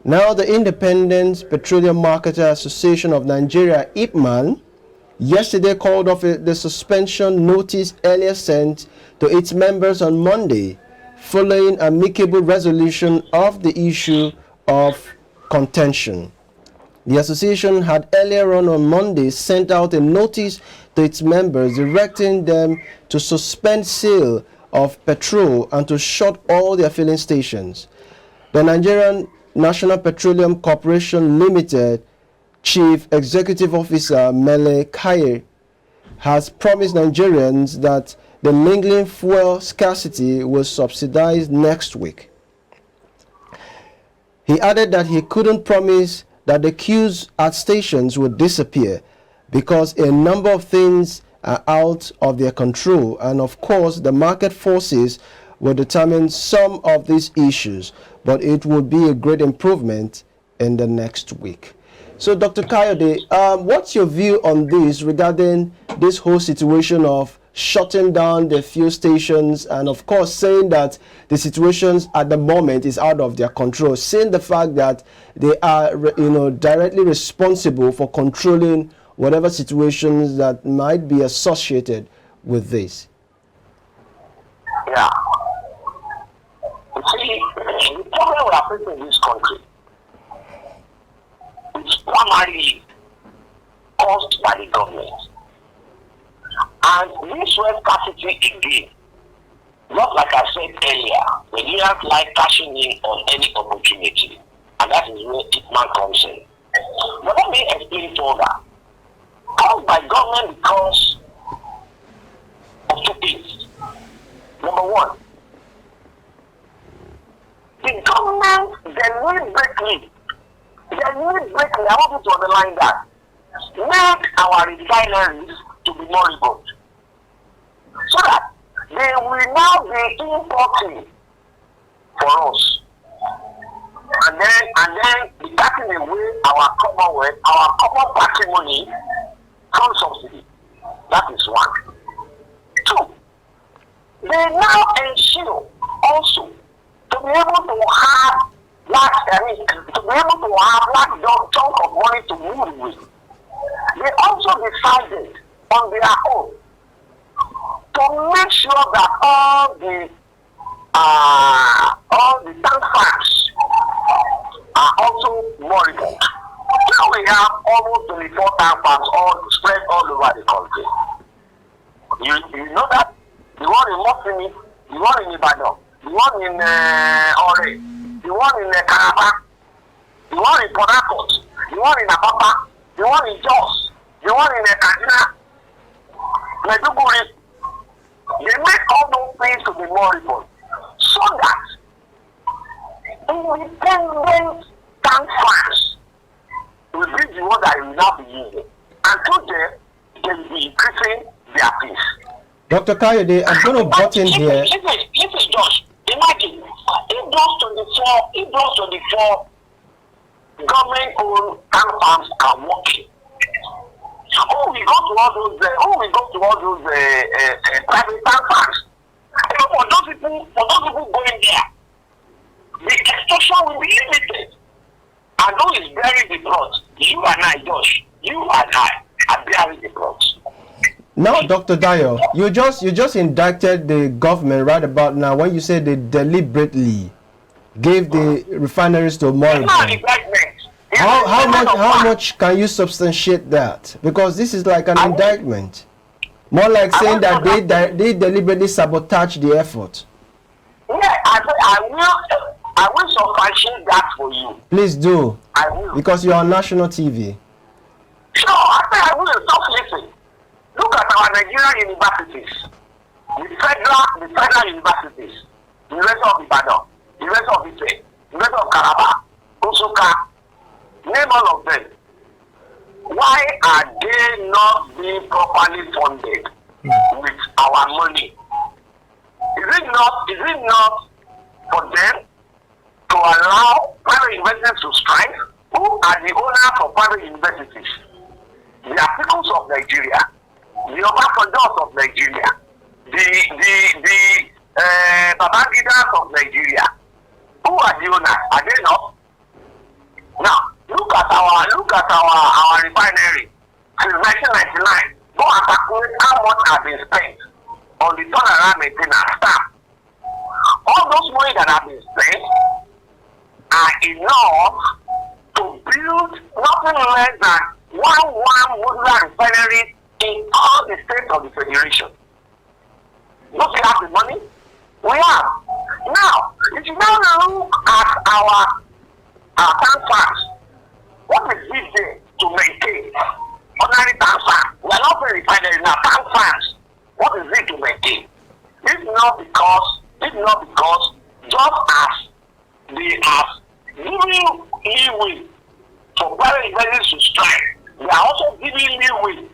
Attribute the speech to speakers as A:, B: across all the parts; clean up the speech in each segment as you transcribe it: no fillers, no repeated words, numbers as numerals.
A: Now, the Independent Petroleum Marketer Association of Nigeria, Ipman, yesterday called off the suspension notice earlier sent to its members on Monday, following amicable resolution of the issue of contention. The association had earlier on Monday sent out a notice to its members directing them to suspend sale of petrol and to shut all their filling stations. The Nigerian National Petroleum Corporation Limited Chief Executive Officer Mele Kaye has promised Nigerians that the lingering fuel scarcity will subsidize next week. He added that he couldn't promise that the queues at stations would disappear because a number of things are out of their control, and of course the market forces will determine some of these issues, but it would be a great improvement in the next week. So Dr. Kayode, what's your view on this regarding this whole situation of shutting down the fuel stations and of course saying that the situations at the moment is out of their control, saying the fact that they are directly responsible for controlling whatever situations that might be associated with this?
B: Yeah. You see, the problem we are facing in this country is primarily caused by the government. And this fuel scarcity again, not like I said earlier, the leaders like cashing in on any opportunity. And that is where Ipman comes in. But let me explain further. Caused by government because of two things. Number one, the government deliberately, I want you to underline that, make our refineries to be more robust, so that they will now be importing for us, and then be taking away our commonwealth, our common patrimony from subsidy. That is one. Two, they now ensure also to be able to have large chunk of money to move with. They also decided on their own to make sure that all the tank farms are also monitored. Now we have almost 24 tank farms all spread all over the country. You know that the one in Mosini, the one in Ibadan, the one in Ore, the one in Calabar, the one in Port Harcourt, the one in Apapa, the one in Jos, the one in Kaduna, Maiduguri. They make all those things to be more important, so that independent tank farms will be the one that will now be using. And through them, they will be increasing their fees.
A: Dr. Kayode, I'm going to butt in here.
B: Listen, Josh. Imagine if those 24 government-owned tank farms are working. Who will go to all those private tank farms? For those people going there, the extortion will be limited. And who is bearing the brunt? You and I, Josh. You and I are bearing the brunt.
A: Now, Dr. Dayo, you just indicted the government right about now when you said they deliberately gave the refineries to Moribund. How much can you substantiate that? Because this is like an indictment. More like saying that they deliberately sabotage the effort.
B: Yeah, I will substantiate that for you.
A: Please do.
B: I will.
A: Because you're on national TV.
B: So I will. Just listen. Look at our Nigerian universities, the federal universities, the University of Ibadan, the University of Ife, the University of Calabar, Osoka, name all of them. Why are they not being properly funded with our money? Is it not for them to allow private universities to strike? Who are the owners of private universities? The Articles of Nigeria, the Obasanjos of Nigeria, the Babangidas of Nigeria. Who are the owners? Are they not? at our refinery since 1999. Go and calculate how much has been spent on the turnaround maintenance staff. All those money that have been spent are enough to build nothing less than one modular refinery in all the states of the federation. Don't we have the money? We have. Now, if you now look at our tank farms, what is it there to maintain ordinary tank farms? We are not very refinery now, tank farms. What is it to maintain? It's not because just as they are giving leeway for private investors to strike, they are also giving leeway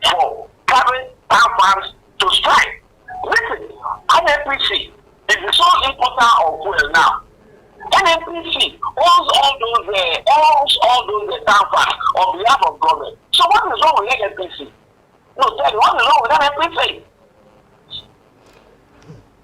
B: for private tank farms to strike. Listen, NNPC is the sole importer of fuel now. NNPC owns all those tank farms on behalf of government. So what is wrong with NNPC? No, tell me, what is wrong with NNPC?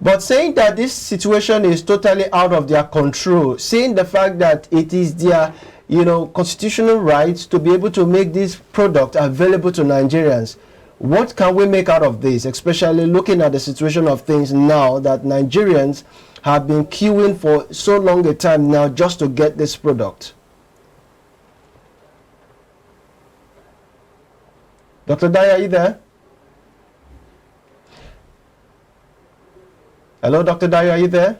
A: But saying that this situation is totally out of their control, saying the fact that it is their, constitutional rights to be able to make this product available to Nigerians, what can we make out of this, especially looking at the situation of things now that Nigerians have been queuing for so long a time now just to get this product? Dr. Daya, are you there? Hello, Dr. Daya, are you there?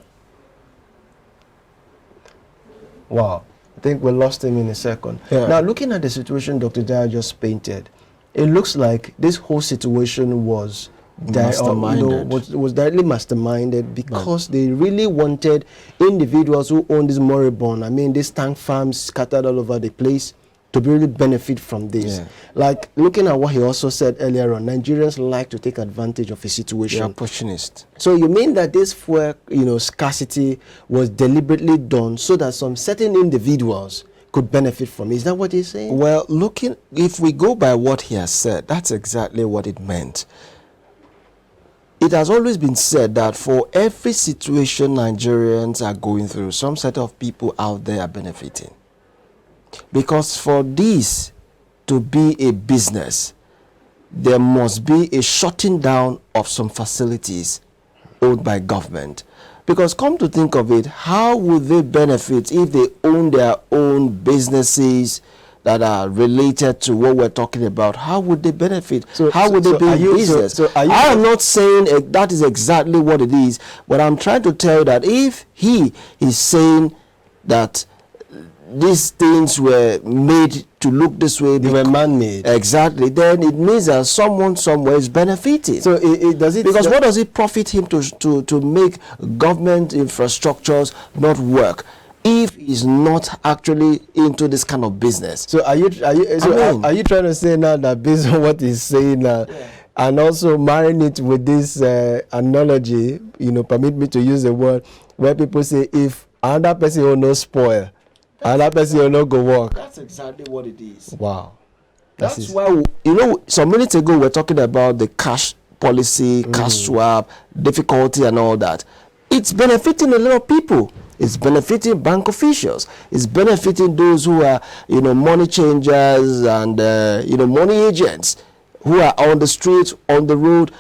A: Wow, I think we lost him in a second. Yeah. Now, looking at the situation Dr. Daya just painted, it looks like this whole situation was masterminded. Was directly masterminded because they really wanted individuals who own this moribund, these tank farms scattered all over the place, to really benefit from this. Yeah. Like looking at what he also said earlier on, Nigerians like to take advantage of a situation.
C: They're opportunists.
A: So you mean that this fuel, scarcity was deliberately done so that some certain individuals could benefit from it? Is that what he's saying?
C: Well, if we go by what he has said, that's exactly what it meant. It has always been said that for every situation Nigerians are going through, some set of people out there are benefiting. Because for this to be a business, there must be a shutting down of some facilities owned by government. Because come to think of it, how would they benefit if they own their own businesses that are related to what we're talking about? How would they benefit? How would they be in business? I am not saying that is exactly what it is, but I'm trying to tell you that if he is saying that these things were made to look this way,
A: they were man-made.
C: Exactly. Then it means that someone somewhere is benefiting.
A: So because
C: what does it profit him to make government infrastructures not work if he's not actually into this kind of business?
A: So are you trying to say now that based on what he's saying now, and also marrying it with this analogy, permit me to use the word where people say if another person will not spoil, another person will not go work.
C: That's exactly what it is.
A: Wow.
C: That's why, some minutes ago we're talking about the cash policy, cash swap, difficulty and all that. It's benefiting a lot of people. It's benefiting bank officials. It's benefiting those who are, money changers and, money agents who are on the streets, on the road,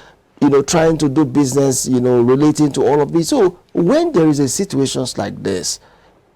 C: trying to do business, relating to all of this. So when there is a situations like this,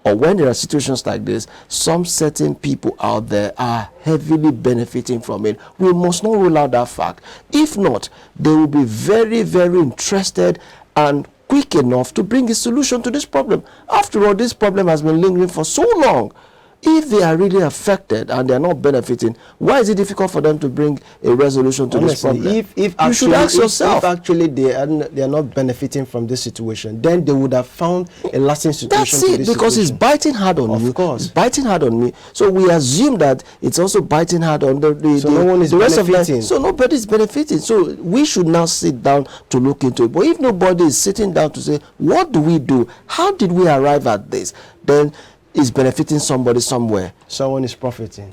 C: or when there are situations like this, some certain people out there are heavily benefiting from it. We must not rule out that fact. If not, they will be very, very interested and quick enough to bring a solution to this problem. After all, this problem has been lingering for so long. If they are really affected and they are not benefiting, why is it difficult for them to bring a resolution to this problem?
A: If you should ask yourself, if actually they are not benefiting from this situation, then they would have found a lasting solution.
C: That's it, because it's biting hard on you. Of course, it's biting hard on me. So we assume that it's also biting hard on the
A: no one is benefiting.
C: So nobody is benefiting. So we should now sit down to look into it. But if nobody is sitting down to say, what do we do? How did we arrive at this? Then is benefiting somebody somewhere.
A: Someone is profiting.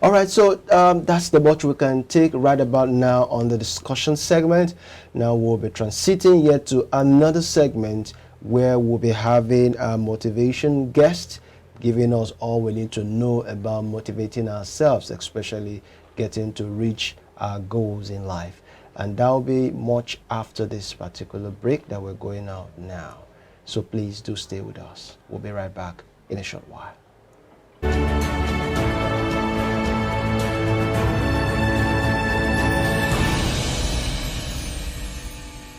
A: All right, so that's the much we can take right about now on the discussion segment. Now we'll be transiting yet to another segment where we'll be having a motivation guest giving us all we need to know about motivating ourselves, especially getting to reach our goals in life. And that will be much after this particular break that we're going out now. So please do stay with us. We'll be right back in a short while.